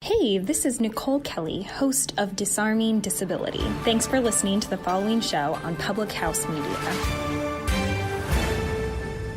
Hey, this is Nicole Kelly, host of Disarming Disability. Thanks for listening to the following show on Public House Media.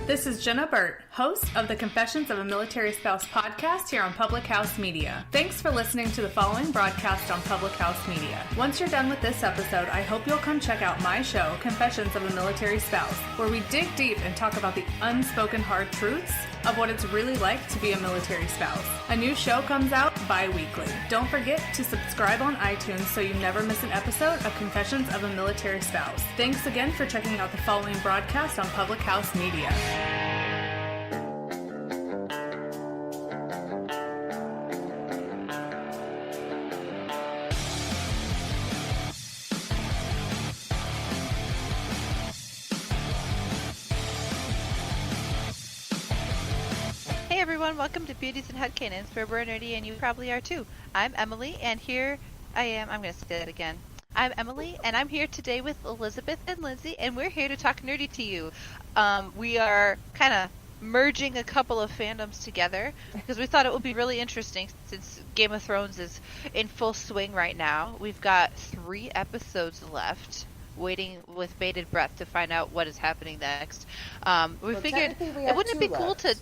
This is Jenna Burt, host of the Confessions of a Military Spouse podcast here on Public House Media. Thanks for listening to the following broadcast on Public House Media. Once you're done with this episode, I hope you'll come check out my show, Confessions of a Military Spouse, where we dig deep and talk about the unspoken hard truths of what it's really like to be a military spouse. A new show comes out bi-weekly. Don't forget to subscribe on iTunes so you never miss an episode of Confessions of a Military Spouse. Thanks again for checking out the following broadcast on Public House Media. Hey everyone, welcome to Beauties and Headcanons, where we're nerdy and you probably are too. I'm Emily, and here I'm going to say that again. I'm Emily, and I'm here today with Elisabeth and Lindsay, and we're here to talk nerdy to you. We are kind of merging a couple of fandoms together, because we thought it would be really interesting since Game of Thrones is in full swing right now. We've got 3 episodes left, waiting with bated breath to find out what is happening next. We figured, wouldn't it be cool to...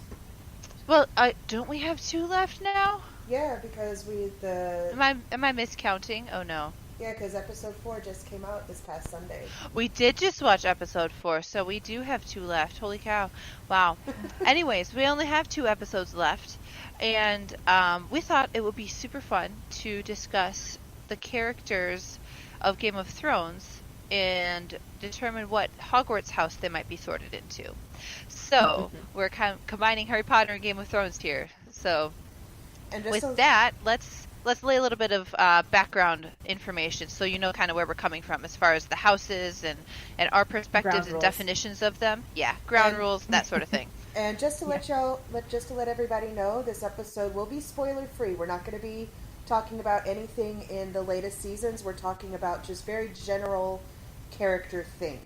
Well, don't we have 2 left now? Yeah, because Am I miscounting? Oh no. Yeah, because episode 4 just came out this past Sunday. We did just watch episode 4, so we do have 2 left. Holy cow. Wow. Anyways, we only have 2 episodes left, and we thought it would be super fun to discuss the characters of Game of Thrones and determine what Hogwarts house they might be sorted into. So, we're kind of combining Harry Potter and Game of Thrones here. So, with that, let's lay a little bit of background information so you know kind of where we're coming from as far as the houses and our perspectives and definitions of them. Yeah, ground rules, that sort of thing. And just to let everybody know, this episode will be spoiler free. We're not going to be talking about anything in the latest seasons. We're talking about just very general character things.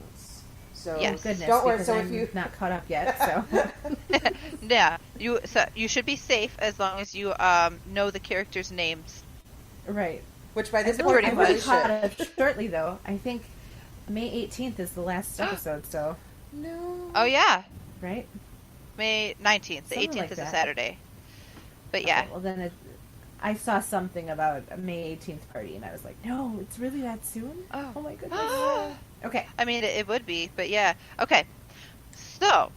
So yes. Goodness, don't worry. So if you're not caught up yet, so yeah, you should be safe as long as you know the characters' names. Right. Which by this point I will be caught up shortly, though. I think May 18th is the last episode. So no. Oh yeah. Right. May 19th. The 18th is a Saturday. But yeah. Okay, well then I saw something about a May 18th party, and I was like, no, it's really that soon? Oh my goodness. Okay. I mean, it would be, but yeah. Okay. So,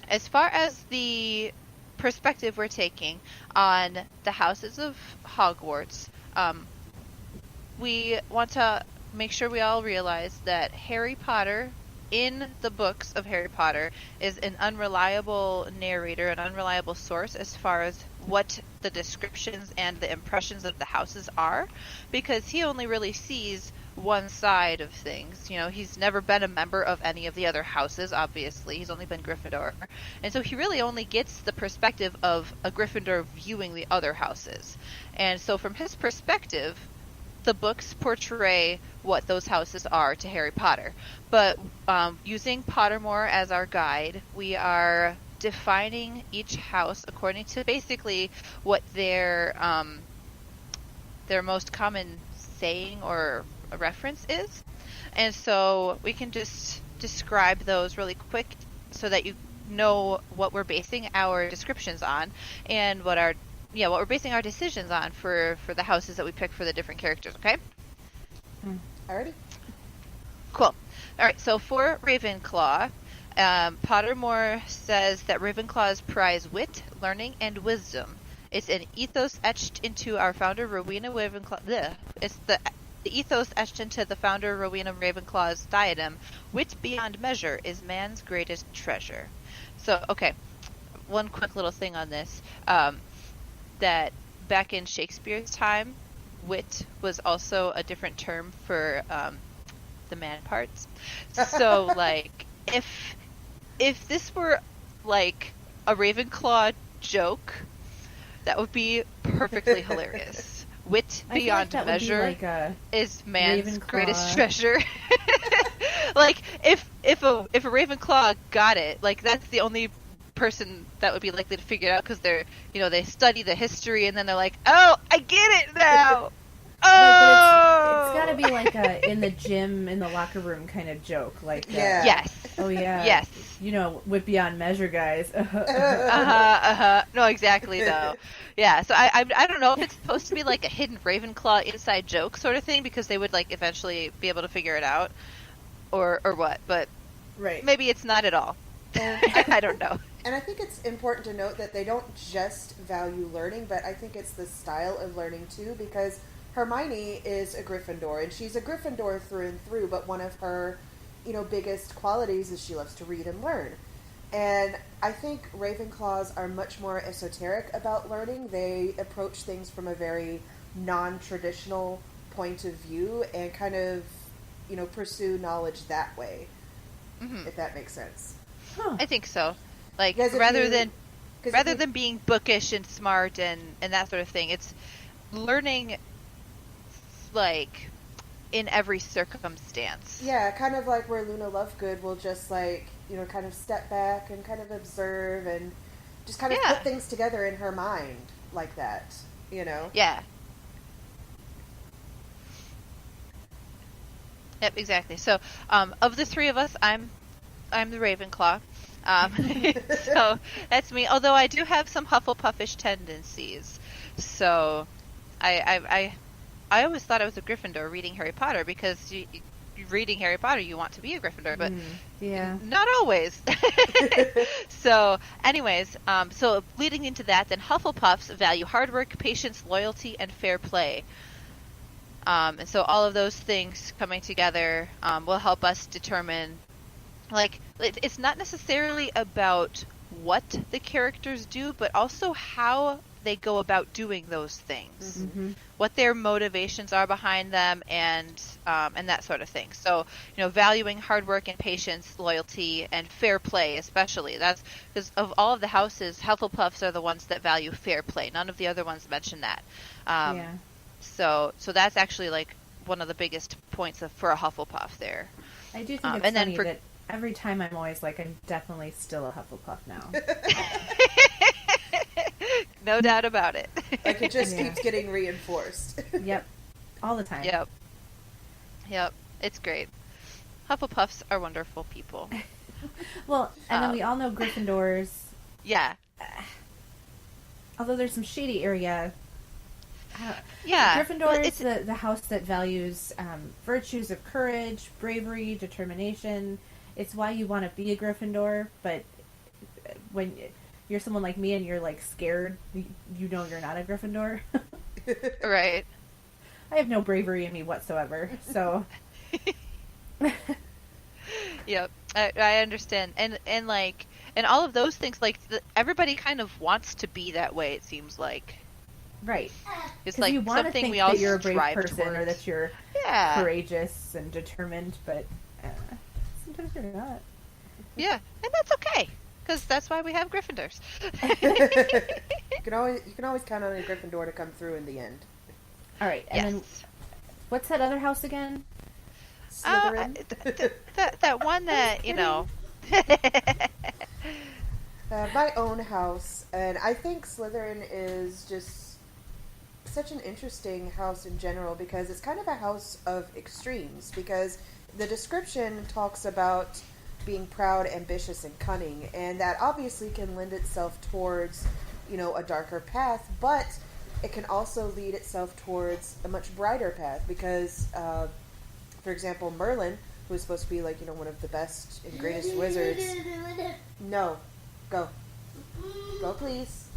as far as the perspective we're taking on the houses of Hogwarts, we want to make sure we all realize that Harry Potter, in the books of Harry Potter, is an unreliable narrator, an unreliable source as far as what the descriptions and the impressions of the houses are, because he only really sees one side of things. You know, he's never been a member of any of the other houses, obviously. He's only been Gryffindor. And so he really only gets the perspective of a Gryffindor viewing the other houses. And so from his perspective, the books portray what those houses are to Harry Potter. But using Pottermore as our guide, we are defining each house according to basically what their most common saying or a reference is. And so we can just describe those really quick so that you know what we're basing our descriptions on and what we're basing our decisions on for the houses that we pick for the different characters, okay? Alrighty. Cool. Alright, so for Ravenclaw, Pottermore says that Ravenclaws prize wit, learning, and wisdom. It's an ethos etched into our founder, Rowena Ravenclaw. It's the ethos etched into the founder, Rowena Ravenclaw's diadem. Wit beyond measure is man's greatest treasure. So, okay, one quick little thing on this. That back in Shakespeare's time, wit was also a different term for the man parts. So, like, if this were, like, a Ravenclaw joke, that would be perfecally hilarious. Wit beyond measure is man's Ravenclaw greatest treasure. Like, if a Ravenclaw got it, like, that's the only person that would be likely to figure it out because they're, they study the history and then they're like, oh, I get it now. Oh, right, but it's got to be like a in the gym, in the locker room kind of joke, like yes, oh yeah, yes, with beyond measure, guys. No, exactly though. Yeah, so I don't know if it's supposed to be like a hidden Ravenclaw inside joke sort of thing because they would like eventually be able to figure it out, or what, but right, maybe it's not at all. I don't know. And I think it's important to note that they don't just value learning, but I think it's the style of learning too, because Hermione is a Gryffindor, and she's a Gryffindor through and through, but one of her, biggest qualities is she loves to read and learn. And I think Ravenclaws are much more esoteric about learning. They approach things from a very non-traditional point of view and kind of, pursue knowledge that way, if that makes sense. Huh. I think so. Like, rather than being bookish and smart and that sort of thing, it's learning like in every circumstance. Yeah, kind of like where Luna Lovegood will just like, kind of step back and kind of observe and just kind of put things together in her mind like that, Yeah. Yep, exactly. So, of the three of us, I'm the Ravenclaw. So that's me. Although I do have some Hufflepuffish tendencies. So, I always thought I was a Gryffindor reading Harry Potter because reading Harry Potter, you want to be a Gryffindor, but not always. So, anyways, so leading into that, then Hufflepuffs value hard work, patience, loyalty, and fair play. And so all of those things coming together will help us determine, like, it's not necessarily about what the characters do, but also how they go about doing those things, what their motivations are behind them, and that sort of thing. So, valuing hard work and patience, loyalty, and fair play, especially. That's because of all of the houses, Hufflepuffs are the ones that value fair play. None of the other ones mention that. So that's actually like one of the biggest points for a Hufflepuff there. I do think it's funny that every time I'm always like, I'm definitely still a Hufflepuff now. No doubt about it. Like it just keeps getting reinforced. Yep. All the time. Yep. It's great. Hufflepuffs are wonderful people. Well, and then we all know Gryffindors. Yeah. Although there's some shady area. Yeah. Gryffindor is the house that values virtues of courage, bravery, determination. It's why you want to be a Gryffindor, but when you're someone like me and you're like scared, you're not a Gryffindor. Right. I have no bravery in me whatsoever, so. Yep, I understand, and all of those things, like everybody kind of wants to be that way. It seems like. Right. It's like you want to something think we all that you're a brave strive person towards. or that you're courageous and determined, but sometimes you're not. Yeah, and that's okay, because that's why we have Gryffindors. You can always count on a Gryffindor to come through in the end. All right, and then what's that other house again? Slytherin. That one that My own house, and I think Slytherin is just such an interesting house in general because it's kind of a house of extremes, because the description talks about being proud, ambitious, and cunning, and that obviously can lend itself towards, a darker path, but it can also lead itself towards a much brighter path because, for example, Merlin, who is supposed to be like, one of the best and greatest wizards. No. Go. Go, please.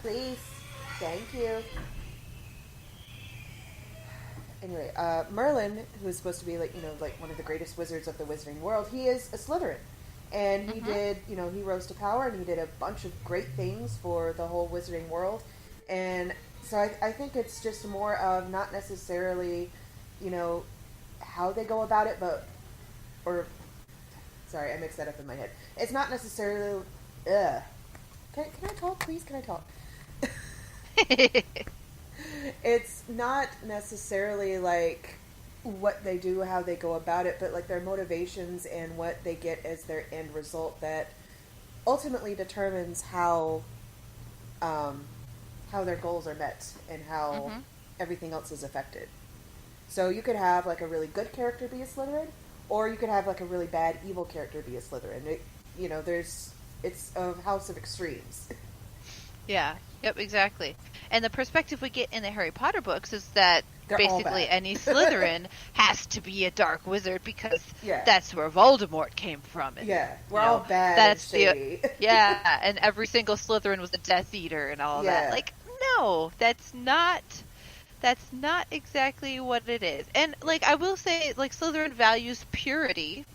Please. Thank you. Anyway, Merlin, who is supposed to be like one of the greatest wizards of the wizarding world, he is a Slytherin. And he did, he rose to power and he did a bunch of great things for the whole wizarding world. And so I think it's just more of not necessarily, how they go about it, sorry, I mixed that up in my head. It's not necessarily, Can I talk, please? Can I talk? It's not necessarily like what they do, how they go about it, but like their motivations and what they get as their end result that ultimately determines how their goals are met and how everything else is affected. So you could have like a really good character be a Slytherin, or you could have like a really bad evil character be a Slytherin. It's a house of extremes. Yeah. Yep, exactly. And the perspective we get in the Harry Potter books is that They're all basically bad. any Slytherin has to be a dark wizard because Yeah. that's where Voldemort came from. And, Yeah, we're you know, all bad that's and shady. yeah, and every single Slytherin was a Death Eater and all Yeah. that. Like, no, that's not exactly what it is. And like I will say, like Slytherin values purity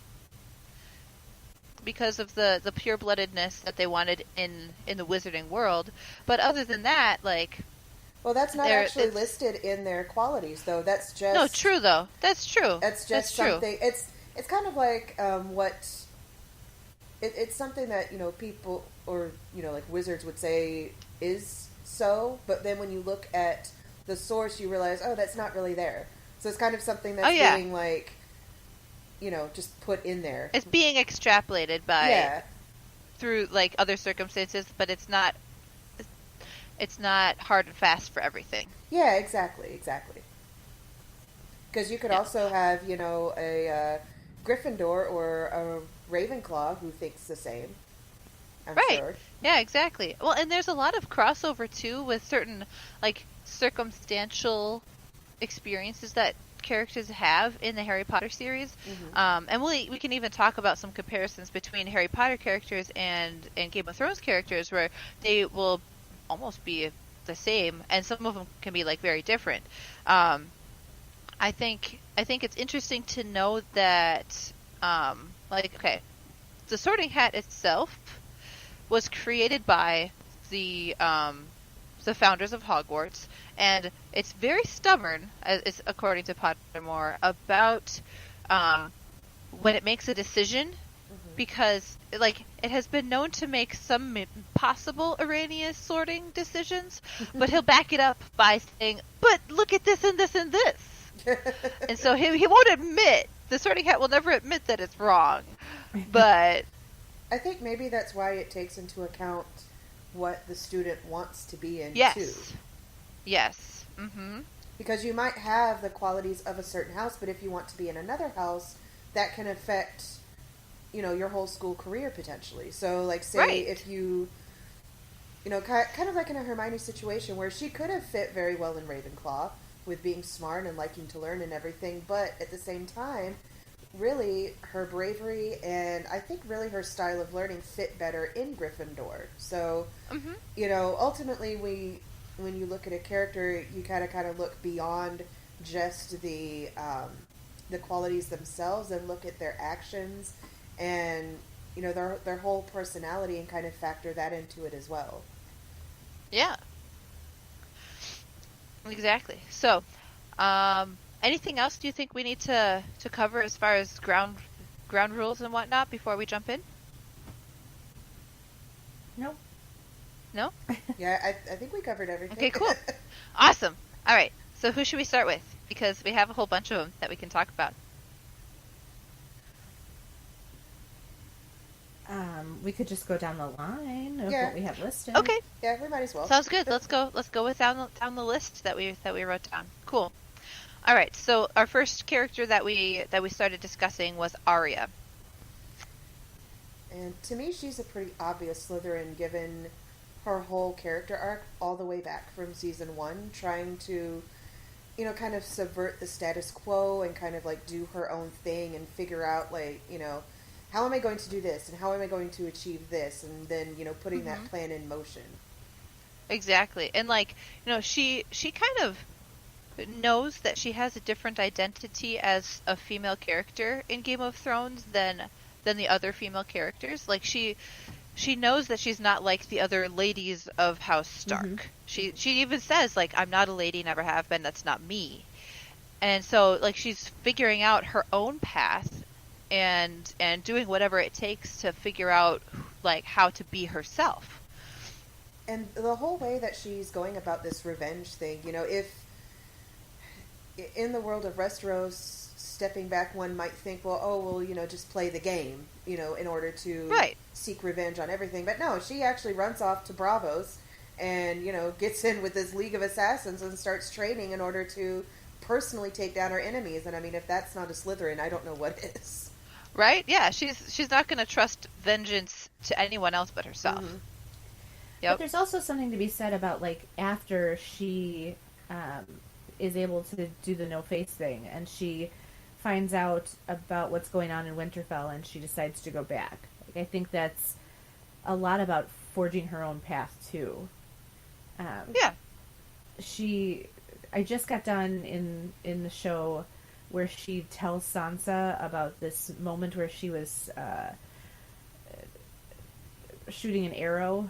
because of the pure-bloodedness that they wanted in the wizarding world. But other than that, like, Well, that's not There- actually it's- listed in their qualities, though. That's just no, true though. That's true. That's just That's true. something. It's kind of like it's something that people or like wizards would say is so, but then when you look at the source, you realize, oh, that's not really there. So it's kind of something that's Oh, yeah. being like just put in there. It's being extrapolated by Yeah, through like other circumstances, but it's not hard and fast for everything. yeah, exactly. Because you could Yeah. also have a Gryffindor or a Ravenclaw who thinks the same. I'm Right. sure. Yeah, exactly. Well, and there's a lot of crossover too with certain like circumstantial experiences that characters have in the Harry Potter series. And we can even talk about some comparisons between Harry Potter characters and Game of Thrones characters where they will almost be the same, and some of them can be like very different. I think it's interesting to know that okay, the Sorting Hat itself was created by the founders of Hogwarts, and it's very stubborn, it's according to Pottermore, about when it makes a decision, because like it has been known to make some possible erroneous sorting decisions, but he'll back it up by saying, "But look at this and this and this," and so he won't admit. The Sorting Hat will never admit that it's wrong, but I think maybe that's why it takes into account what the student wants to be in yes, too. yes, mm-hmm. Because you might have the qualities of a certain house, but if you want to be in another house, that can affect, your whole school career potentially. So, like, say Right. if you, kind of like in a Hermione situation where she could have fit very well in Ravenclaw with being smart and liking to learn and everything, but at the same time, really, her bravery and I think really her style of learning fit better in Gryffindor. So, ultimately, when you look at a character, you kind of look beyond just the qualities themselves and look at their actions and their whole personality and kind of factor that into it as well. Yeah. Exactly. So, anything else do you think we need to cover as far as ground rules and whatnot before we jump in? Nope. No? Yeah, I think we covered everything. Okay, cool. Awesome. All right. So who should we start with? Because we have a whole bunch of them that we can talk about. We could just go down the line of Yeah. what we have listed. Okay. Yeah, we might as well. Sounds good. Let's go with down the list that we wrote down. Cool. All right. So our first character that we started discussing was Arya. And to me, she's a pretty obvious Slytherin given her whole character arc all the way back from season 1, trying to, kind of subvert the status quo and kind of like do her own thing and figure out like, how am I going to do this and how am I going to achieve this, and then, putting that plan in motion. Exactly. And like, she kind of knows that she has a different identity as a female character in Game of Thrones than the other female characters. Like she knows that she's not like the other ladies of House Stark. She even says like, I'm not a lady, never have been, that's not me. And so like she's figuring out her own path and doing whatever it takes to figure out like how to be herself. And the whole way that she's going about this revenge thing, if in the world of Westeros, stepping back, one might think, well, oh, well, just play the game, in order to seek revenge on everything. But no, she actually runs off to Bravos and, gets in with this League of Assassins and starts training in order to personally take down her enemies. And I mean, if that's not a Slytherin, I don't know what is. Right? Yeah, she's not going to trust vengeance to anyone else but herself. Mm-hmm. Yep. But there's also something to be said about, like, after she is able to do the no-face thing, and she finds out about what's going on in Winterfell, and she decides to go back. Like, I think that's a lot about forging her own path, too. Yeah. I just got done in the show where she tells Sansa about this moment where she was shooting an arrow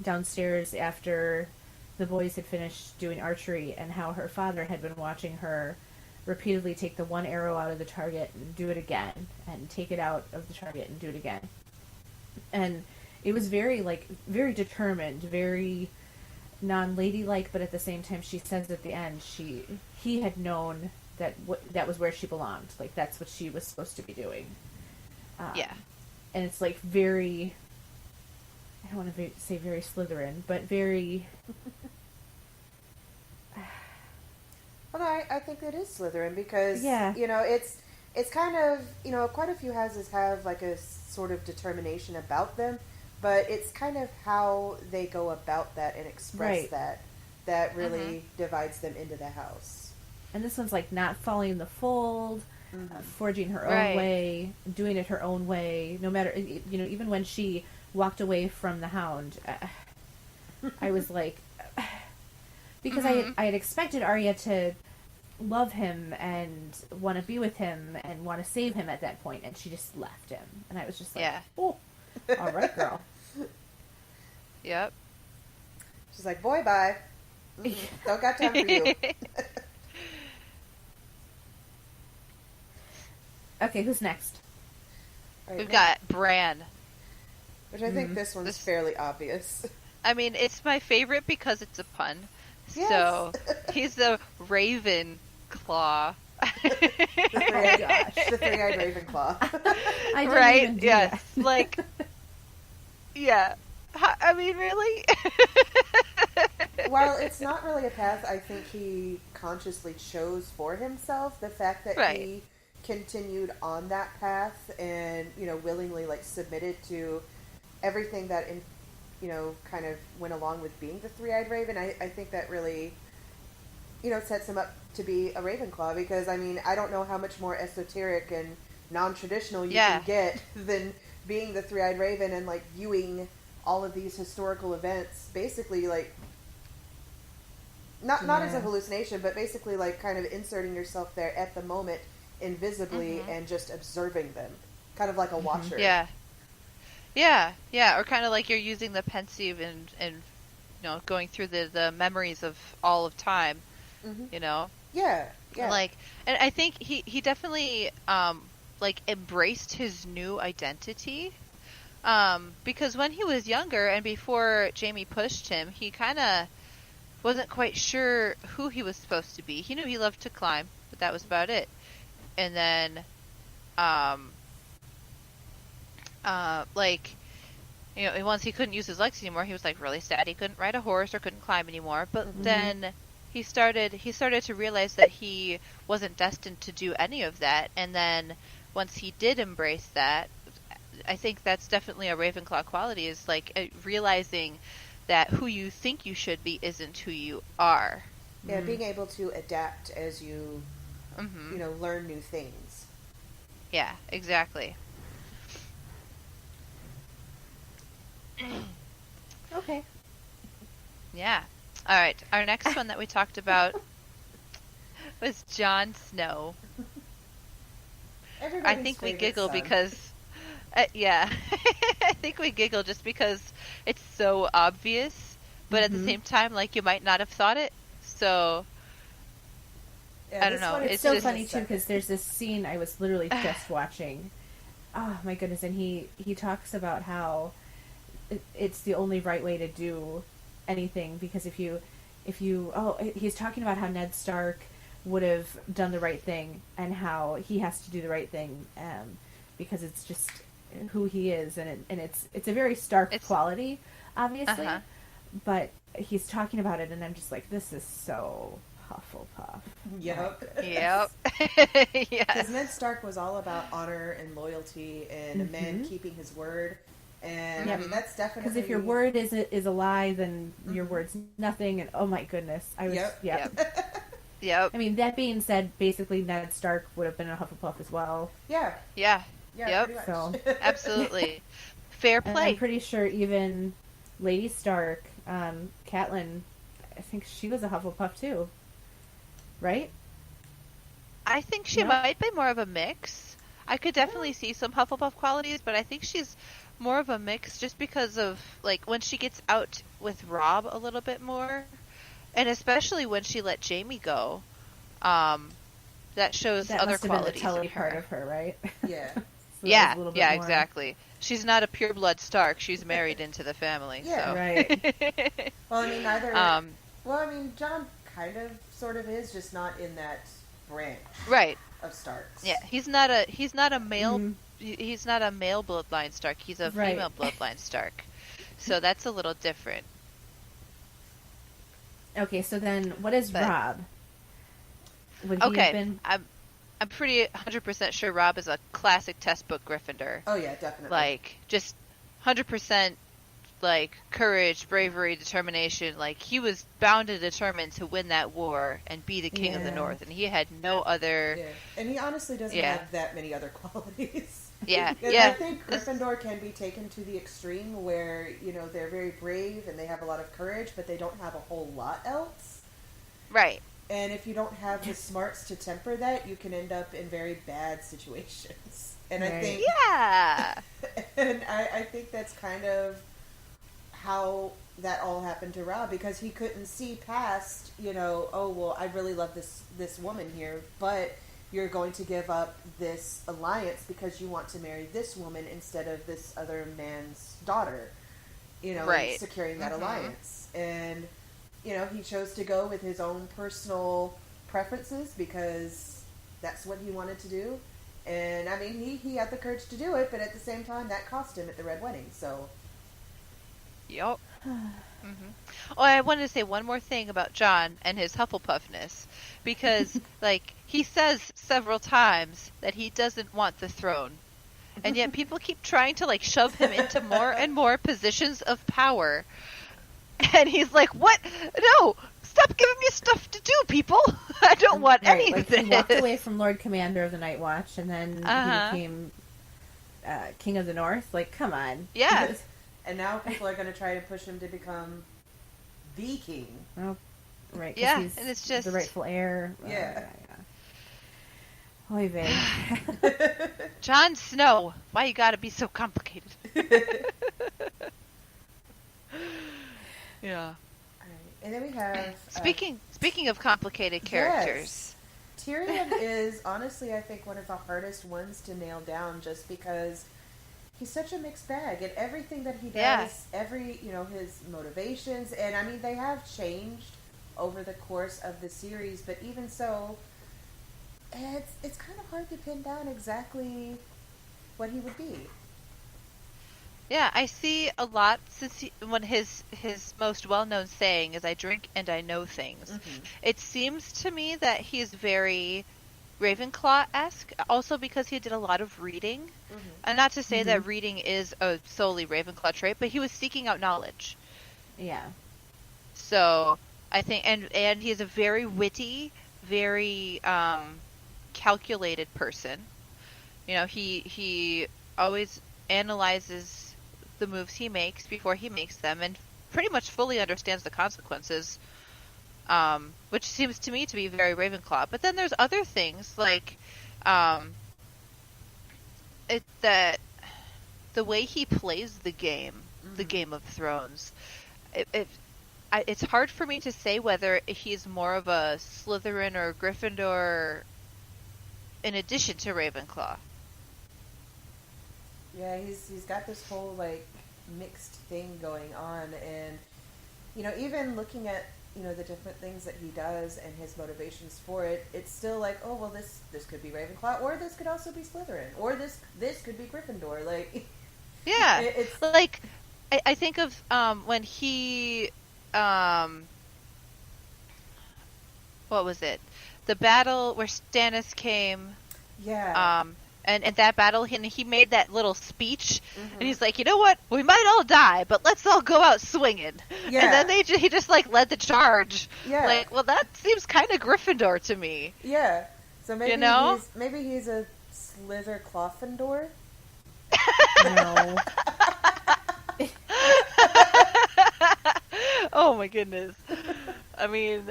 downstairs after the boys had finished doing archery, and how her father had been watching her repeatedly take the one arrow out of the target and do it again, and take it out of the target and do it again. And it was very determined, very non-ladylike, but at the same time, she says at the end, he had known that that was where she belonged. Like, that's what she was supposed to be doing. Yeah. And it's like very, I don't want to say very Slytherin, but very... Well, I think it is Slytherin because, yeah. It's kind of, quite a few houses have like a sort of determination about them, but it's kind of how they go about that and express that really divides them into the house. And this one's like not following the fold, forging her own way, doing it her own way, no matter, even when she walked away from the Hound, I was like, because I had expected Arya to love him and want to be with him and want to save him at that point, and she just left him. And I was just like, oh, all right, girl. Yep. She's like, boy, bye. Don't got time for you. Okay, who's next? Right, We've got Bran. Which I think this one's fairly obvious. I mean, it's my favorite because it's a pun. Yes. So, he's the Raven Claw. The three-eyed Ravenclaw. I didn't even do that. Like, yeah. I mean, really? While it's not really a path I think he consciously chose for himself, the fact that he continued on that path and, willingly, like, submitted to everything that, kind of went along with being the three-eyed Raven, I think that really, sets him up to be a Ravenclaw, because, I mean, I don't know how much more esoteric and non-traditional you can get than being the three-eyed Raven and, like, viewing all of these historical events, basically, like, not as a hallucination, but basically, like, kind of inserting yourself there at the moment invisibly and just observing them. Kind of like a watcher. Yeah. Or kind of like you're using the pensieve and going through the memories of all of time, Yeah. Like, and I think he definitely, embraced his new identity. Because when he was younger and before Jaime pushed him, he kind of wasn't quite sure who he was supposed to be. He knew he loved to climb, but that was about it. And then, once he couldn't use his legs anymore, he was like really sad. He couldn't ride a horse or couldn't climb anymore. But then he started to realize that he wasn't destined to do any of that. And then once he did embrace that, I think that's definitely a Ravenclaw quality, is like realizing that who you think you should be isn't who you are. Yeah, being able to adapt as you, learn new things. Yeah, exactly. Okay. Yeah. All right. Our next one that we talked about was Jon Snow. I think we giggle because... I think we giggle just because it's so obvious, but at the same time, like, you might not have thought it. So, I don't know. It's so funny, too, because there's this scene I was literally just watching. Oh, my goodness. And he talks about how it's the only right way to do anything, because if you he's talking about how Ned Stark would have done the right thing, and how he has to do the right thing, because it's just who he is, and it's a very Stark quality, obviously, but he's talking about it, and I'm just like, this is so Hufflepuff. Yep. Yep. Because Yes. Ned Stark was all about honor and loyalty and a man keeping his word. And I mean, that's definitely... Because if your word is a lie, then your word's nothing, and oh my goodness. Yep. I mean, that being said, basically Ned Stark would have been a Hufflepuff as well. Yeah. Yeah. Yeah, Yep. pretty much. So, Absolutely. Fair and play. I'm pretty sure even Lady Stark, Catelyn, I think she was a Hufflepuff too. Right? I think she might be more of a mix. I could definitely see some Hufflepuff qualities, but I think she's more of a mix just because of, like, when she gets out with Rob a little bit more, and especially when she let Jamie go, that shows That other must have been the qualities Tully in her. part of her, right? Yeah. So that was a little bit more. Exactly. She's not a pureblood Stark. She's married into the family. Yeah. So. Right. Well, I mean, well, I mean, John kind of, sort of is, just not in that branch Right. of Starks. Yeah, he's not a male. He's not a male bloodline Stark. He's a female bloodline Stark. So that's a little different. Okay, so then what is Rob? Would he have Okay, been... I'm pretty 100% sure Rob is a classic textbook Gryffindor. Oh, yeah, definitely. Like, just 100%, like, courage, bravery, determination. Like, he was bound and determined to win that war and be the king of the North, and he had no other... Yeah, and he honestly doesn't have that many other qualities. Yeah, I think Gryffindor can be taken to the extreme where, you know, they're very brave and they have a lot of courage, but they don't have a whole lot else. Right. And if you don't have the smarts to temper that, you can end up in very bad situations. And I think... Yeah! And I think that's kind of how that all happened to Rob, because he couldn't see past, you know, oh, well, I really love this woman here, but you're going to give up this alliance because you want to marry this woman instead of this other man's daughter, you know, and securing that alliance. And, you know, he chose to go with his own personal preferences because that's what he wanted to do. And, I mean, he had the courage to do it, but at the same time, that cost him at the Red Wedding, so... Yep. Oh, I wanted to say one more thing about John and his Hufflepuffness, because, like, he says several times that he doesn't want the throne, and yet people keep trying to, like, shove him into more and more positions of power, and he's like, what? No! Stop giving me stuff to do, people! I don't want any of this! He walked away from Lord Commander of the Night Watch, and then he became King of the North. Like, come on. Yeah. And now people are going to try to push him to become the king. Oh, right. Yeah, he's and it's just... the rightful heir. Yeah. Oy vey. Jon Snow, why you gotta be so complicated? Yeah. And then we have... Speaking of complicated characters... Yes. Tyrion is, honestly, I think, one of the hardest ones to nail down, just because he's such a mixed bag. And everything that he does, his motivations, and, I mean, they have changed over the course of the series, but even so, it's kind of hard to pin down exactly what he would be. Yeah, I see a lot when his most well-known saying is, "I drink and I know things." Mm-hmm. It seems to me that he's very Ravenclaw-esque, also because he did a lot of reading. Mm-hmm. And not to say that reading is a solely Ravenclaw trait, but he was seeking out knowledge. Yeah. So I think, and he's a very witty, very calculated person. You know, he always analyzes the moves he makes before he makes them, and pretty much fully understands the consequences, which seems to me to be very Ravenclaw. But then there's other things, like that the way he plays the game, the Game of Thrones, it's hard for me to say whether he's more of a Slytherin or Gryffindor in addition to Ravenclaw. Yeah, he's got this whole, like, mixed thing going on, and, you know, even looking at the different things that he does and his motivations for it, it's still like, oh, well, this could be Ravenclaw, or this could also be Slytherin, or this could be Gryffindor. Like, yeah, it's like I think of when he what was it? The battle where Stannis came. yeah. And at that battle, he made that little speech, and he's like, you know what? We might all die, but let's all go out swinging. Yeah. And then he just like led the charge. Yeah. Like, well, that seems kind of Gryffindor to me. Yeah. So maybe You maybe he's a Slither Clofindor. No. Oh my goodness. I mean,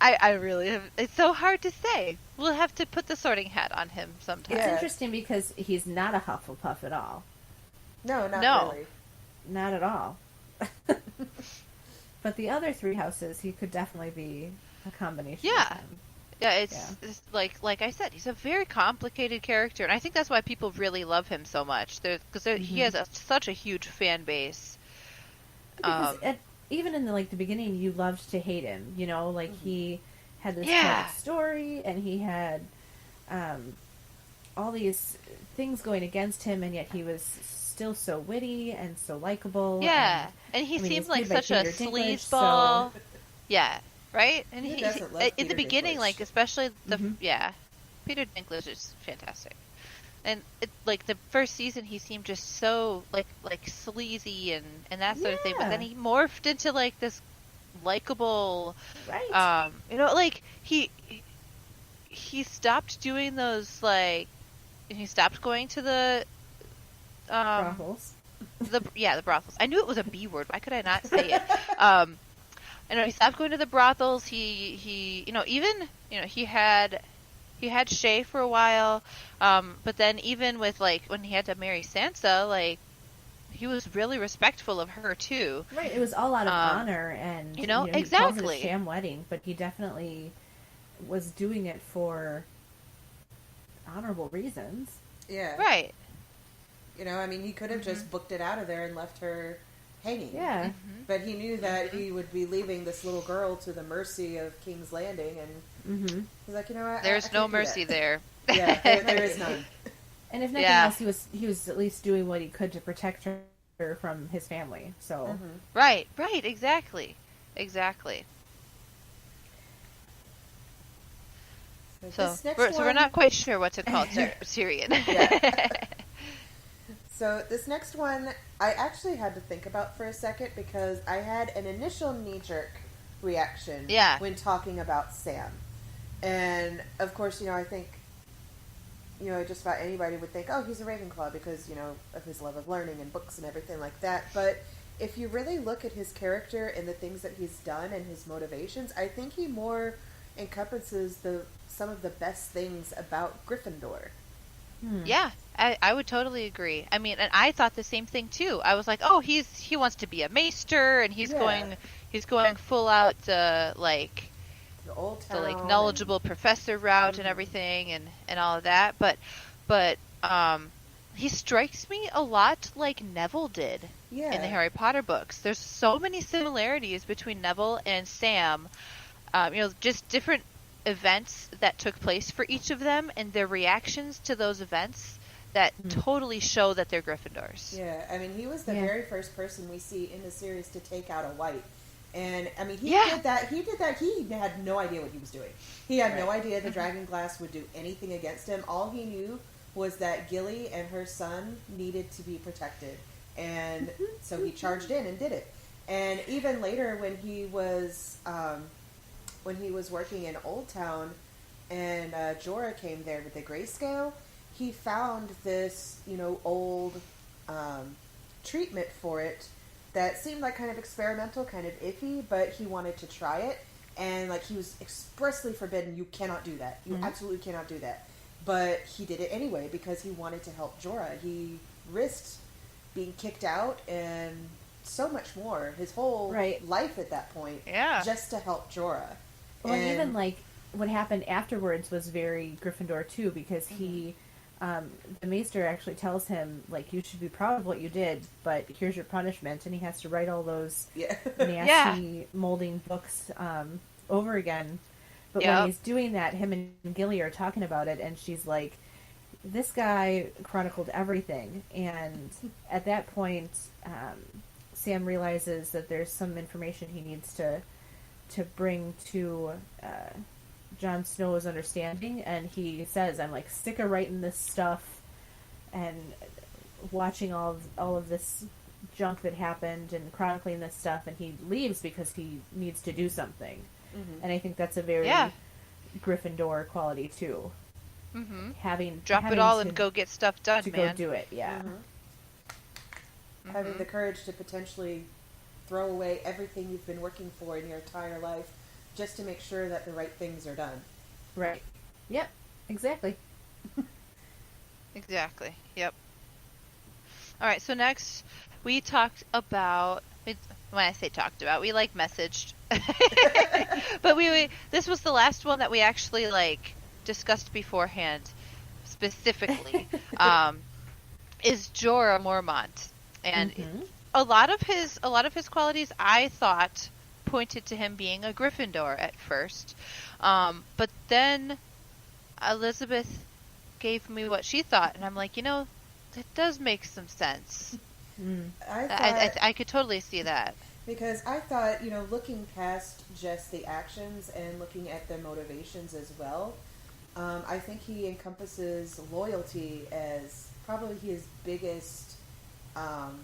I really have. It's so hard to say. We'll have to put the sorting hat on him sometime. It's Yeah. interesting because he's not a Hufflepuff at all. No, not No. really. Not at all. But the other three houses, he could definitely be a combination Yeah. of them. Yeah, it's like I said, he's a very complicated character, and I think that's why people really love him so much. Because he has such a huge fan base. Because even in the beginning, you loved to hate him. He had this Yeah. tragic story, and he had all these things going against him, and yet he was still so witty and so likable. Yeah, and he I mean, seems he's like played by such a Peter Dinklage, sleazeball. Yeah, right. And Who he doesn't love in Peter the beginning, Dinklage? like especially Peter Dinklage is fantastic. And the first season, he seemed just so like sleazy and that sort of thing. But then he morphed into like this likable, Right. he stopped doing those he stopped going to the Brothels. the brothels. I knew it was a B word. Why could I not say it? I know he stopped going to the brothels. He had Shay for a while, but then even with when he had to marry Sansa, he was really respectful of her too. Right. It was all out of honor, and he calls it exactly. a sham wedding, but he definitely was doing it for honorable reasons. Yeah. Right. He could have just booked it out of there and left her hanging. Yeah. But he knew that he would be leaving this little girl to the mercy of King's Landing, and he's like, what? There's I no can't do mercy that. there. Yeah, there is none. And if nothing Yeah. else, he was at least doing what he could to protect her from his family. So Right, exactly. So this next we're one- not quite sure what to call Tyrion. Yeah. So this next one, I actually had to think about for a second because I had an initial knee-jerk reaction when talking about Sam. And, of course, I think, just about anybody would think, oh, he's a Ravenclaw because, of his love of learning and books and everything like that. But if you really look at his character and the things that he's done and his motivations, I think he more encompasses some of the best things about Gryffindor. Yeah, I would totally agree. I mean, and I thought the same thing too. I was like, oh, he wants to be a maester, and he's going full out The old town, the knowledgeable professor route and everything and all of that. But he strikes me a lot like Neville did in the Harry Potter books. There's so many similarities between Neville and Sam. Just different events that took place for each of them and their reactions to those events that totally show that they're Gryffindors. Yeah, I mean, he was the very first person we see in the series to take out a white. And, I mean, he did that. He had no idea what he was doing. He had no idea the dragon glass would do anything against him. All he knew was that Gilly and her son needed to be protected. And so he charged in and did it. And even later when he was working in Old Town and Jorah came there with the grayscale, he found this, old treatment for it that seemed like kind of experimental, kind of iffy, but he wanted to try it. And, he was expressly forbidden, you cannot do that. You absolutely cannot do that. But he did it anyway because he wanted to help Jorah. He risked being kicked out and so much more, his whole life at that point, just to help Jorah. Well, and even what happened afterwards was very Gryffindor too, because he the Maester actually tells him, like, you should be proud of what you did, but here's your punishment, and he has to write all those nasty molding books over again. But when he's doing that, him and Gilly are talking about it, and she's like, this guy chronicled everything. And at that point, Sam realizes that there's some information he needs to bring to Jon Snow's understanding, and he says, I'm like sick of writing this stuff and watching all of this junk that happened and chronicling this stuff, and he leaves because he needs to do something. Mm-hmm. And I think that's a very Gryffindor quality too. Mm-hmm. Having it all and go get stuff done, to man. go do it, yeah. Mm-hmm. Mm-hmm. Having the courage to potentially throw away everything you've been working for in your entire life just to make sure that the right things are done. Right. Yep. Exactly. Exactly. Yep. All right. So next, we talked about. When I say talked about, we messaged, but this was the last one that we actually discussed beforehand, specifically. Is Jorah Mormont, and a lot of his qualities I thought pointed to him being a Gryffindor at first, but then Elisabeth gave me what she thought, and I'm like, that does make some sense. I could totally see that. Because I thought, looking past just the actions and looking at their motivations as well, I think he encompasses loyalty as probably his biggest asset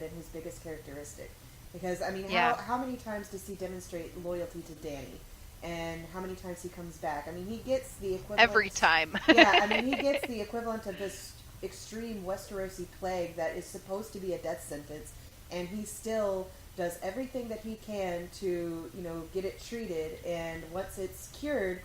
and his biggest characteristic. Because, how many times does he demonstrate loyalty to Dany? And how many times he comes back? He gets the equivalent... Every time. He gets the equivalent of this extreme Westerosi plague that is supposed to be a death sentence, and he still does everything that he can to, get it treated, and once it's cured,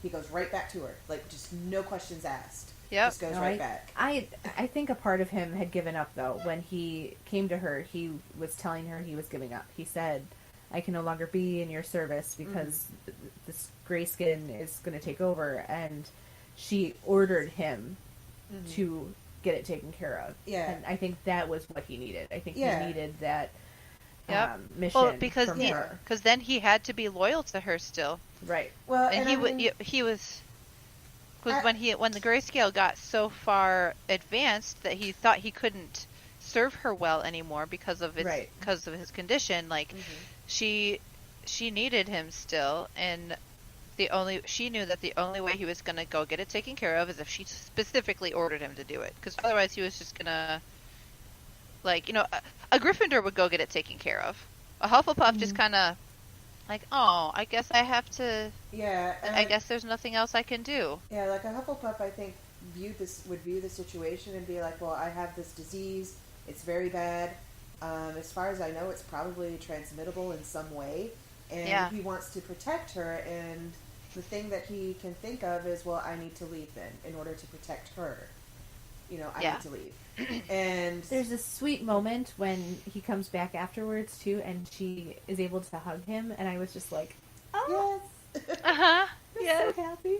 he goes right back to her. Just no questions asked. Yep. Just goes right back. I think a part of him had given up, though. When he came to her, he was telling her he was giving up. He said, I can no longer be in your service because this grayskin is going to take over. And she ordered him to get it taken care of. Yeah. And I think that was what he needed. I think he needed that mission from her. Because then he had to be loyal to her still. Right. Well, and he was... Because when the grayscale got so far advanced that he thought he couldn't serve her well anymore because of his condition, she needed him still, and she knew that the only way he was going to go get it taken care of is if she specifically ordered him to do it, because otherwise he was just gonna a Gryffindor would go get it taken care of. A Hufflepuff just kind of I guess I have to. Yeah. I guess there's nothing else I can do. Yeah, a Hufflepuff, I think, would view the situation and be like, well, I have this disease. It's very bad. As far as I know, it's probably transmittable in some way. And he wants to protect her. And the thing that he can think of is, well, I need to leave then in order to protect her. I need to leave. And there's a sweet moment when he comes back afterwards too, and she is able to hug him, and I was just like, "Oh, yes, yes, so happy."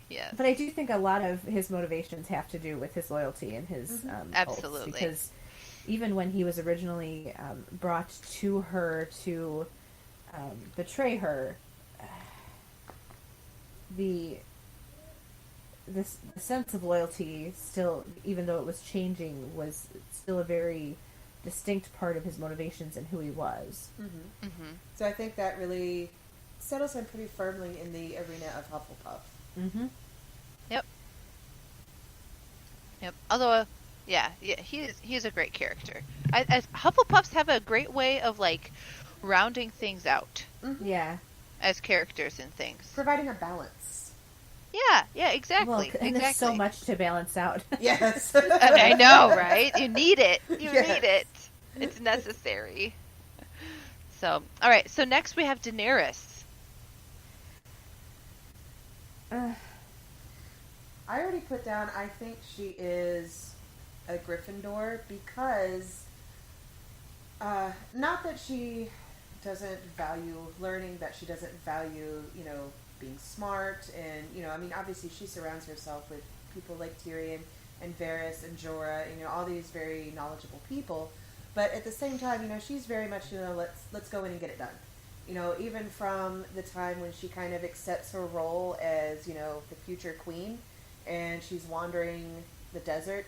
Yes, but I do think a lot of his motivations have to do with his loyalty and his absolutely, oaths, because even when he was originally brought to her to betray her, the sense of loyalty still, even though it was changing, was still a very distinct part of his motivations and who he was. Mm-hmm. Mm-hmm. So I think that really settles him pretty firmly in the arena of Hufflepuff. Mm-hmm. Yep. Although, he's a great character. Hufflepuffs have a great way of rounding things out. Mm-hmm. Yeah. As characters and things, providing a balance. Yeah, exactly. Well, and there's so much to balance out. Yes. I know, right? You need it. You need it. It's necessary. So, all right. So next we have Daenerys. I already put down, I think she is a Gryffindor because, not that she doesn't value learning, that she doesn't value, being smart, and I mean, obviously she surrounds herself with people like Tyrion and Varys and Jorah, all these very knowledgeable people. But at the same time, she's very much, let's go in and get it done. Even from the time when she kind of accepts her role as, the future queen, and she's wandering the desert,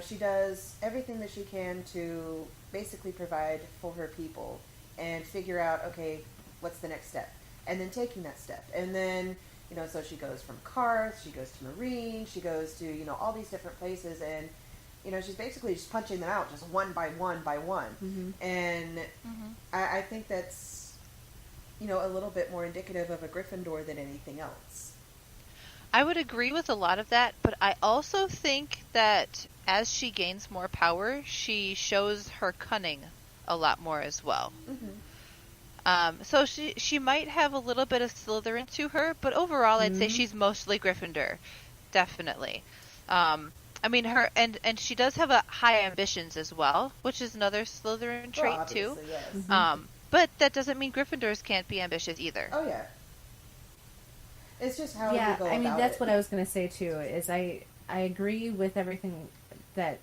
she does everything that she can to basically provide for her people and figure out, okay, what's the next step? And then taking that step. And then, so she goes from Karth, she goes to Marine, she goes to, all these different places, and, she's basically just punching them out just one by one by one. Mm-hmm. And I think that's, a little bit more indicative of a Gryffindor than anything else. I would agree with a lot of that, but I also think that as she gains more power, she shows her cunning a lot more as well. Mm-hmm. So she might have a little bit of Slytherin to her, but overall I'd say she's mostly Gryffindor. Definitely. I mean, her and she does have a high ambitions as well, which is another Slytherin trait too. Yes. Mm-hmm. But that doesn't mean Gryffindors can't be ambitious either. Oh yeah. It's just how you go I mean, about that's it. what I was going to say too. Is I agree with everything that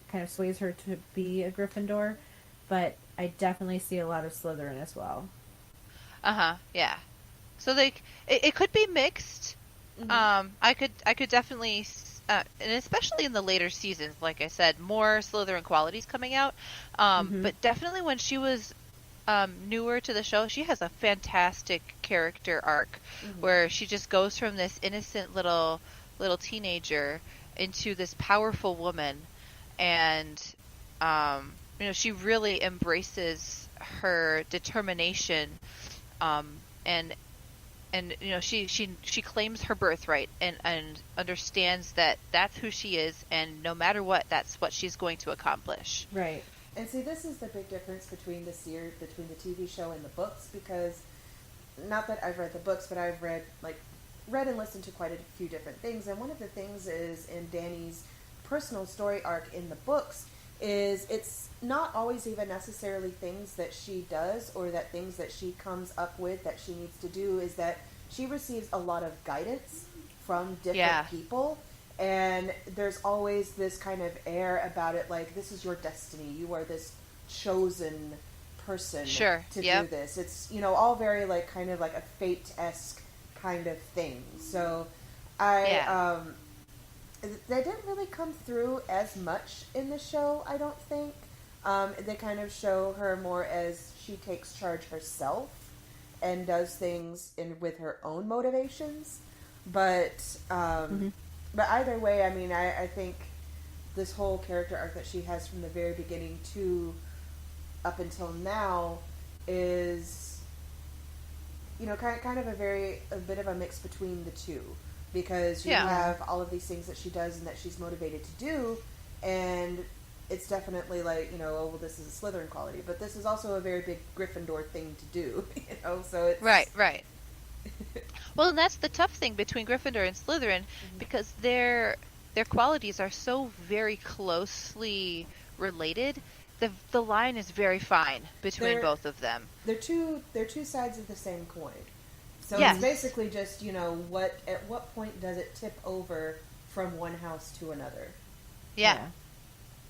kind of sways her to be a Gryffindor, but I definitely see a lot of Slytherin as well. Yeah. So it could be mixed. Mm-hmm. I could definitely, and especially in the later seasons, like I said, more Slytherin qualities coming out. But definitely when she was newer to the show, she has a fantastic character arc where she just goes from this innocent little teenager into this powerful woman, and she really embraces her determination, and she claims her birthright and understands that that's who she is, and no matter what, that's what she's going to accomplish. Right. And see, this is the big difference between between the TV show and the books, because not that I've read the books, but I've read and listened to quite a few different things. And one of the things is in Dany's personal story arc in the books is it's not always even necessarily things that she does or that things that she comes up with that she needs to do, is that she receives a lot of guidance from different people. And there's always this kind of air about it, like, this is your destiny. You are this chosen person to do this. It's, all very, kind of like a fate-esque kind of thing. So, that didn't really come through as much in the show, I don't think. They kind of show her more as she takes charge herself and does things with her own motivations. But, But either way, I mean, I think this whole character arc that she has from the very beginning to up until now is, kind of a bit of a mix between the two. Because you have all of these things that she does and that she's motivated to do, and it's definitely this is a Slytherin quality, but this is also a very big Gryffindor thing to do, so it's... Right. Well, and that's the tough thing between Gryffindor and Slytherin, because their qualities are so very closely related. The line is very fine between both of them. They're two sides of the same coin. So it's basically just, at what point does it tip over from one house to another? Yeah.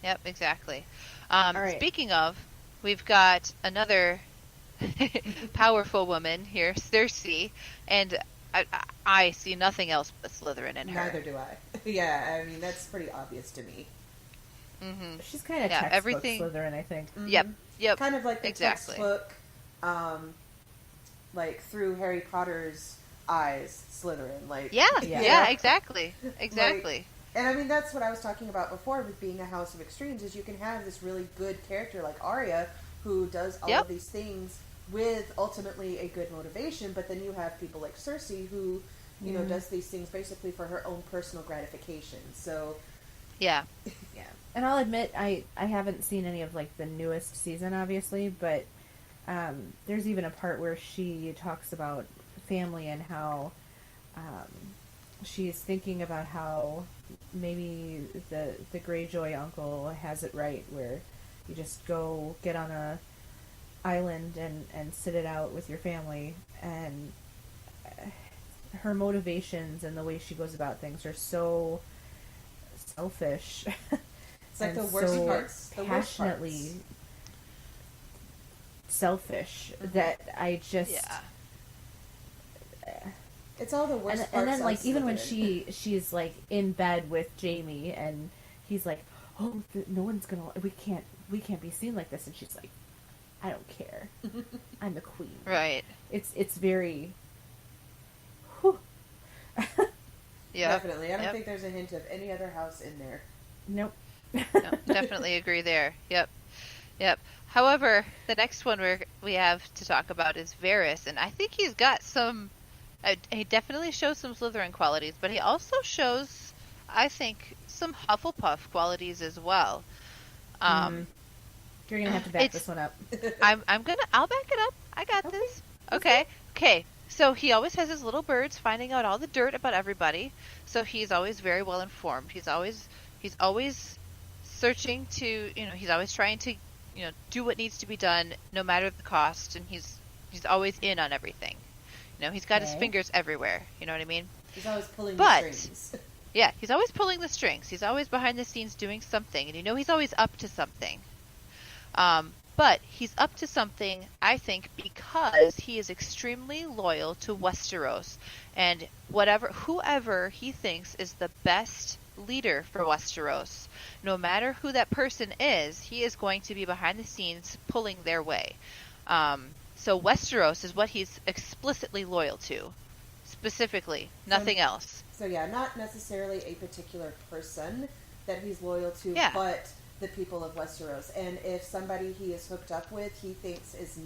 Yep, exactly. Right. Speaking of, we've got another powerful woman here, Cersei, and I see nothing else but Slytherin in her. Neither do I. Yeah, I mean, that's pretty obvious to me. Mm-hmm. She's kind of textbook Slytherin, I think. Mm-hmm. Yep. Kind of like the textbook, through Harry Potter's eyes, Slytherin. Yeah, exactly. And I mean, that's what I was talking about before with being a house of extremes, is you can have this really good character like Arya, who does all of these things with ultimately a good motivation, but then you have people like Cersei who, does these things basically for her own personal gratification. So, yeah. And I'll admit, I haven't seen any of the newest season, obviously, but there's even a part where she talks about family and how she's thinking about how maybe the Greyjoy uncle has it right, where you just go get on a island and sit it out with your family. And her motivations and the way she goes about things are so selfish. It's like the worst so parts. The worst passionately parts. selfish that I just It's all the worst parts. and then like of even when Slytherin. she's like in bed with Jamie and he's like, oh, no one's gonna, we can't be seen like this, and she's like, I don't care, I'm the queen. Right. It's very whew. Yeah. Definitely. I don't think there's a hint of any other house in there. Nope. No, definitely agree there. Yep. However, the next one we have to talk about is Varys, and I think he's got some. He definitely shows some Slytherin qualities, but he also shows, I think, some Hufflepuff qualities as well. You're gonna have to back this one up. I'll back it up. I got this. Okay. So he always has his little birds finding out all the dirt about everybody. So he's always very well informed. He's always searching to, he's always trying to, do what needs to be done no matter the cost, and he's always in on everything. He's got his fingers everywhere. You know what I mean? He's always pulling the strings. Yeah, he's always pulling the strings. He's always behind the scenes doing something, and he's always up to something. But he's up to something, I think, because he is extremely loyal to Westeros, and whoever he thinks is the best leader for Westeros, no matter who that person is, he is going to be behind the scenes pulling their way. So Westeros is what he's explicitly loyal to, specifically, nothing else. So yeah, not necessarily a particular person that he's loyal to, but the people of Westeros. And if somebody he is hooked up with he thinks is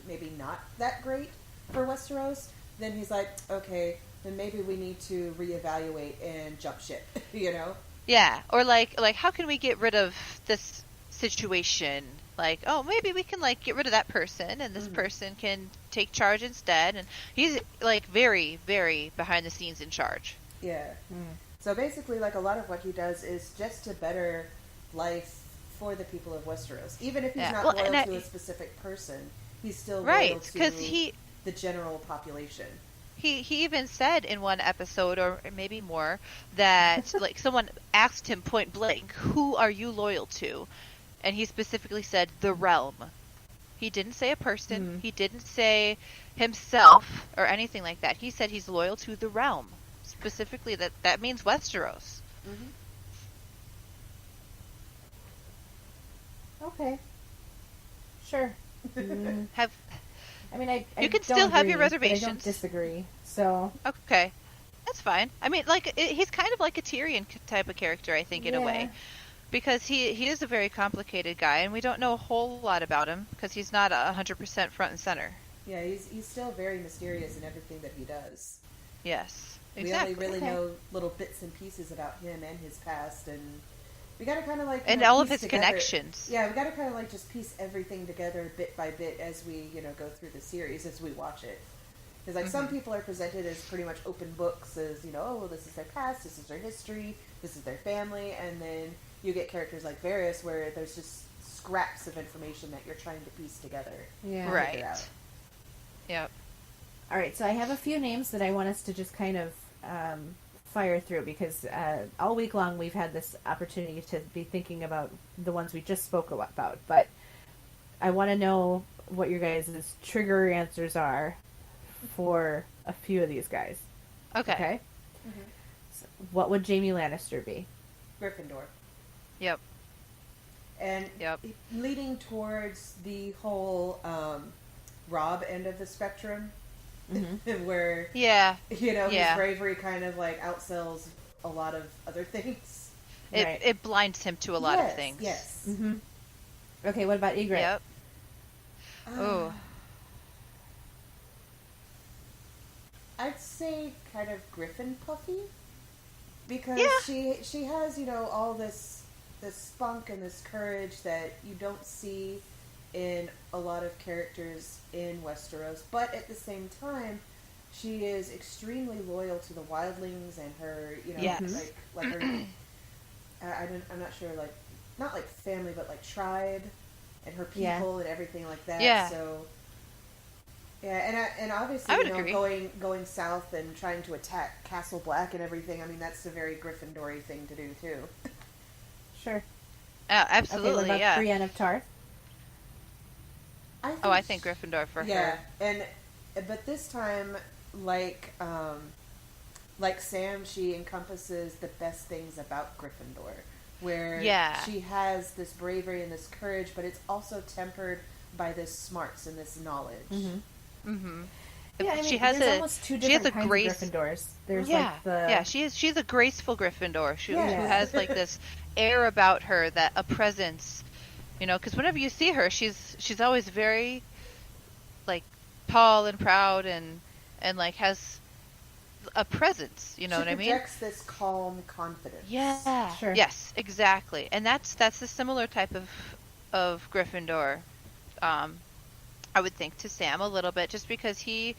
maybe not that great for Westeros, then he's like, okay, then maybe we need to reevaluate and jump ship, Yeah, or like how can we get rid of this situation? Like, oh, maybe we can get rid of that person, and this person can take charge instead. And he's very, very behind the scenes in charge. Yeah. So basically, a lot of what he does is just to better life for the people of Westeros. Even if he's not loyal to a specific person, he's still loyal to the general population. He even said in one episode, or maybe more, that someone asked him point blank, "Who are you loyal to?" And he specifically said, "The realm." He didn't say a person. He didn't say himself or anything like that. He said he's loyal to the realm. Specifically, that means Westeros. Okay. Sure. You can still have your reservations. I don't disagree. So okay, that's fine. I mean, he's kind of like a Tyrion type of character, I think, in a way, because he is a very complicated guy, and we don't know a whole lot about him because he's not 100% front and center. Yeah, he's still very mysterious in everything that he does. Yes, exactly. We only really know little bits and pieces about him and his past, and we got to kind of and all of his connections. Yeah, we got to kind of just piece everything together bit by bit as we go through the series as we watch it. Because some people are presented as pretty much open books, as this is their past, this is their history, this is their family, and then you get characters like Varys where there's just scraps of information that you're trying to piece together. Yeah, right. Yep. All right, so I have a few names that I want us to just kind of fire through, because all week long we've had this opportunity to be thinking about the ones we just spoke about, but I want to know what your guys' trigger answers are for a few of these guys. Okay? So what would Jaime Lannister be? Gryffindor. Yep. And leading towards the whole Robb end of the spectrum, where his bravery kind of outsells a lot of other things. It blinds him to a lot of things. Yes. Okay, what about Ygritte? Yep. Oh. I'd say kind of Griffin Puffy, because she has all this spunk and this courage that you don't see in a lot of characters in Westeros, but at the same time she is extremely loyal to the wildlings and her like her I'm not sure, not like family, but like tribe and her people and everything like that. So Yeah, and obviously, I would agree. going south and trying to attack Castle Black and everything. I mean, that's a very Gryffindor-y thing to do too. Sure. Absolutely, Okay, what about yeah. Brienne of Tarth? I think Gryffindor for her. Yeah, but this time, like Sam, she encompasses the best things about Gryffindor, where she has this bravery and this courage, but it's also tempered by this smarts and this knowledge. Mm-hmm. Mm-hmm. Yeah, I mean, she has almost two different kinds of Gryffindors. There's like the she's a graceful Gryffindor who has like this air about her, that a presence, because whenever you see her, she's always very like tall and proud and like has a presence. You know what I mean? She projects this calm confidence. Yeah. Sure. Yes, exactly, and that's a similar type of Gryffindor. I would think to Sam a little bit, just because he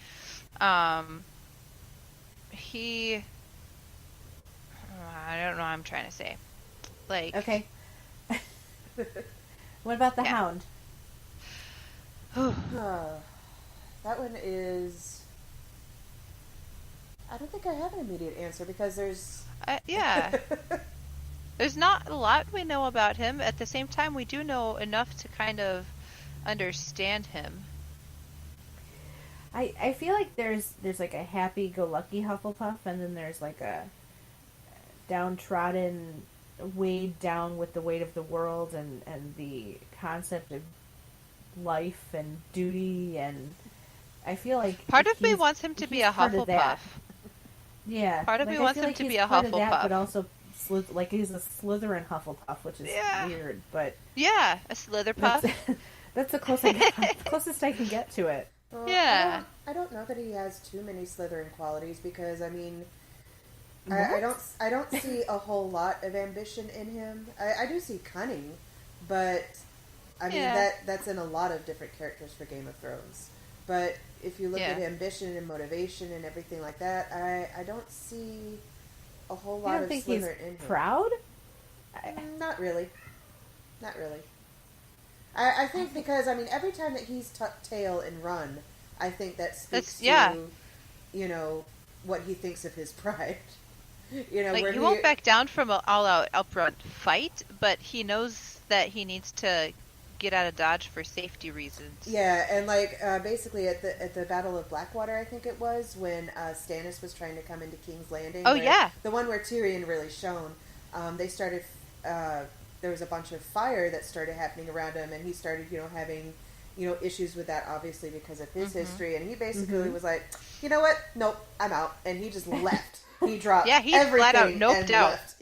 I don't know what I'm trying to say. Like, okay. What about the Hound? That one is. I don't think I have an immediate answer because there's. There's not a lot we know about him. At the same time, we do know enough to kind of understand him. I feel like there's like a happy-go-lucky Hufflepuff, and then there's like a downtrodden, weighed down with the weight of the world and the concept of life and duty, and I feel like part of me wants him to be a Hufflepuff. Yeah, part of me wants him to be a Hufflepuff, but also like he's a Slytherin Hufflepuff, which is weird. But a Slitherpuff. That's the closest I can get to it. Yeah, I don't know that he has too many Slytherin qualities because I mean, I don't see a whole lot of ambition in him. I do see cunning, but I mean that's in a lot of different characters for Game of Thrones. But if you look at ambition and motivation and everything like that, I don't see a whole lot of Slytherin in him. Proud? Not really. Not really. I think because, I mean, every time that he's tucked tail and run, I think that speaks to, what he thinks of his pride. Like, he won't back down from an all-out upfront fight, but he knows that he needs to get out of Dodge for safety reasons. Yeah, and like basically at the Battle of Blackwater, I think it was, when Stannis was trying to come into King's Landing. Oh, yeah. The one where Tyrion really shone. They started... there was a bunch of fire that started happening around him, and he started, having, issues with that, obviously, because of his history. And he basically was like, you know what? Nope, I'm out. And he just left. He dropped he everything flat out noped out. Left.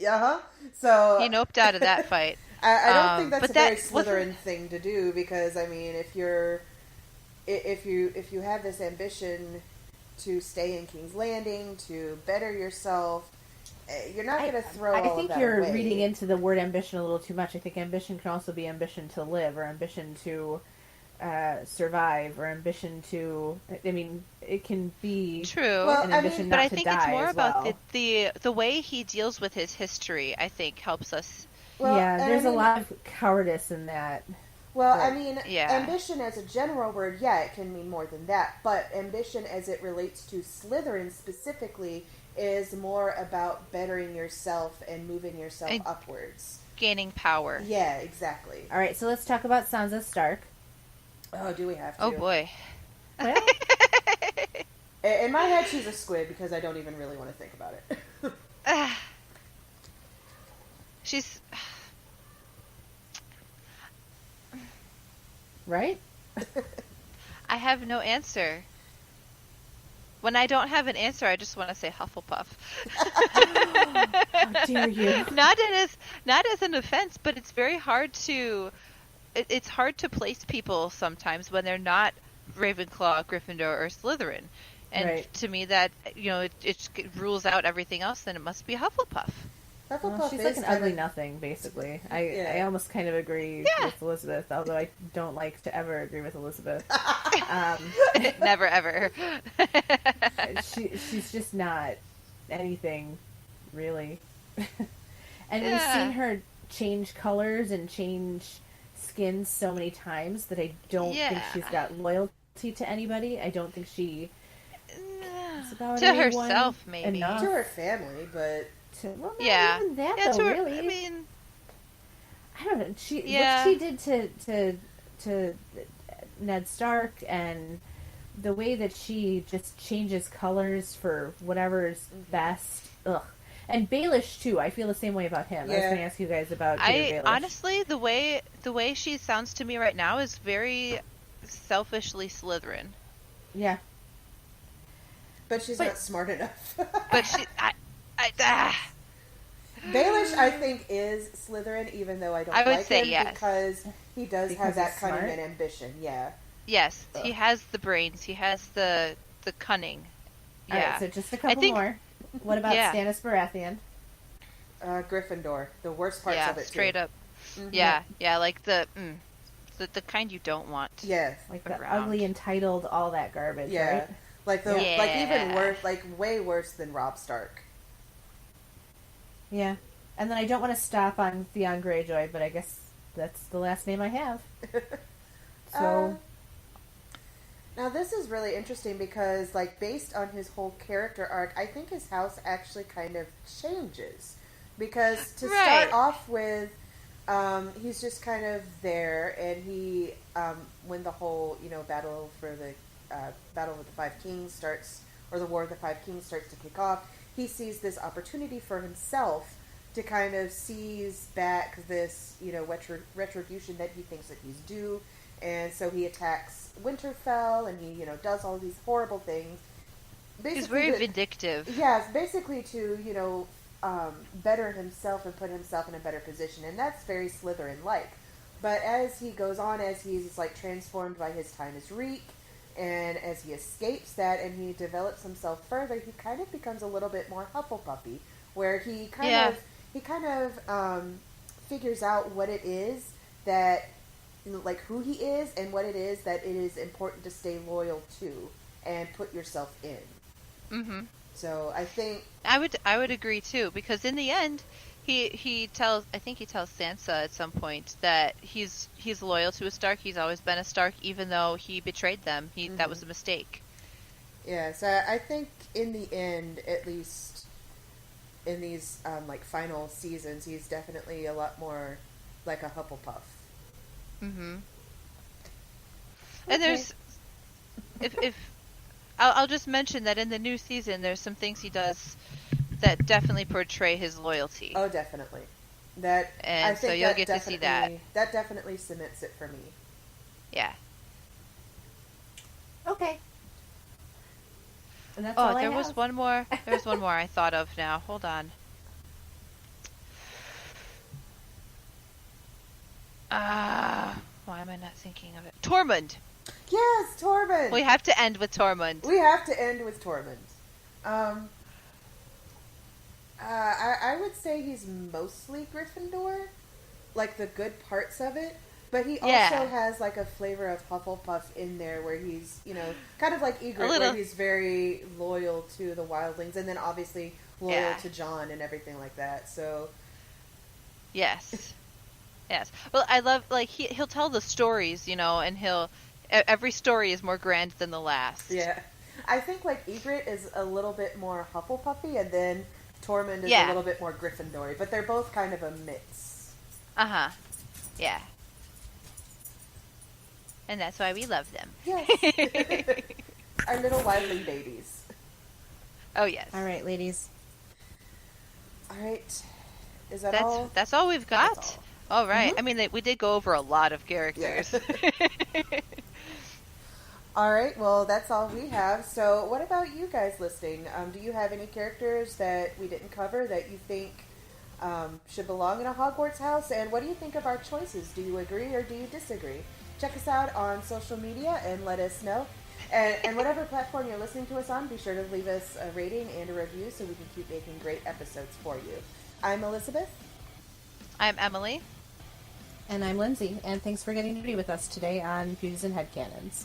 So he noped out of that fight. I don't think that's a very Slytherin thing to do, because, I mean, if you have this ambition to stay in King's Landing, to better yourself, you're not going to throw all of that away. I think you're reading into the word ambition a little too much. I think ambition can also be ambition to live, or ambition to survive, or ambition to... I mean, it can be an ambition not to die. But I think it's more about the way he deals with his history, I think, helps us. Well, there's a lot of cowardice in that. Well, I mean, ambition as a general word, it can mean more than that. But ambition as it relates to Slytherin specifically is more about bettering yourself and moving yourself upwards. Gaining power. Yeah, exactly. All right, so let's talk about Sansa Stark. Oh, do we have to? Oh, boy. Well, in my head, she's a squid because I don't even really want to think about it. She's... Right? I have no answer. When I don't have an answer, I just want to say Hufflepuff. How dare you? Not as an offense, but it's very hard to... It's hard to place people sometimes when they're not Ravenclaw, Gryffindor, or Slytherin. And to me, that, it rules out everything else, then it must be Hufflepuff. Well, she's like an ugly nothing, basically. I almost kind of agree with Elisabeth, although I don't like to ever agree with Elisabeth. Never, ever. She's just not anything, really. And we've seen her change colors and change skins so many times that I don't think she's got loyalty to anybody. I don't think she is about to anyone herself, maybe. enough. To her family, but Well, not Yeah. even that, Yeah, though, to her, really. I mean, I don't know. What Yeah. she did to Ned Stark, and the way that she just changes colors for whatever's best. Ugh. And Baelish too. I feel the same way about him. I was Yeah. going to ask you guys about Peter Baelish. honestly, the way she sounds to me right now is very selfishly Slytherin. Yeah. but she's not smart enough. But Baelish, I think, is Slytherin, even though I don't I would like say him yes. because he does Because have that he's cunning smart? and ambition. Yeah. yes, he has the brains. He has the cunning. Yeah. All right, so just a couple think- more. What about Yeah. Stannis Baratheon? Gryffindor. The worst parts Yeah, of it, straight too. up. Yeah, like the kind you don't want. Yes. Like the around. ugly, entitled, all that garbage, Yeah. right? Like Yeah. like even worse, like way worse than Robb Stark. Yeah. And then I don't want to stop on Theon Greyjoy, but I guess that's the last name I have. So, Now this is really interesting because, like, based on his whole character arc, I think his house actually kind of changes. Because to Right. start off with, he's just kind of there, and he, when the whole, battle for the Battle with the Five Kings starts, or the War of the Five Kings starts to kick off, he sees this opportunity for himself to kind of seize back this, retribution that he thinks that he's due. And so he attacks Winterfell, and he, does all these horrible things. He's very vindictive. Yes, basically to, better himself and put himself in a better position. And that's very Slytherin-like. But as he goes on, as he's, like, transformed by his time as Reek, and as he escapes that and he develops himself further, he kind of becomes a little bit more Hufflepuffy, where he kind of figures out what it is that, like, who he is and what it is that it is important to stay loyal to and put yourself in. Mm-hmm. So I think I would agree too, because in the end, he tells Sansa at some point that he's loyal to a Stark. He's always been a Stark, even though he betrayed them. That was a mistake. Yeah, so I think in the end, at least in these like final seasons, he's definitely a lot more like a Hufflepuff. Mm-hmm. And there's, if I'll just mention that in the new season, there's some things he does that definitely portray his loyalty. Oh, definitely. That And I think so you'll that get to see that. That definitely cements it for me. Yeah. okay. And that's all I there have. was one more. There's one more I thought of now. Hold on. Why am I not thinking of it? Tormund. Yes, Tormund. We have to end with Tormund. We have to end with Tormund. I would say he's mostly Gryffindor, like the good parts of it. But he also has like a flavor of Hufflepuff in there, where he's, kind of like Ygritte, where he's very loyal to the wildlings, and then obviously loyal to Jon and everything like that. So, Yes. Yes. Well, I love, like, he'll tell the stories, and every story is more grand than the last. yeah, I think like Ygritte is a little bit more Hufflepuffy, and then Tormund is a little bit more Gryffindor, but they're both kind of a mix. Uh-huh. Yeah. And that's why we love them. Yes. Our little wildling babies. Oh, yes. All right, ladies. All right. Is that all? That's all we've got. That's all right. I mean, we did go over a lot of characters. Yeah. All right. Well, that's all we have. So what about you guys listening? Do you have any characters that we didn't cover that you think should belong in a Hogwarts house? And what do you think of our choices? Do you agree or do you disagree? Check us out on social media and let us know. And whatever platform you're listening to us on, be sure to leave us a rating and a review so we can keep making great episodes for you. I'm Elisabeth. I'm Emily. And I'm Lindsay. And thanks for getting to be with us today on Beauties and Headcanons.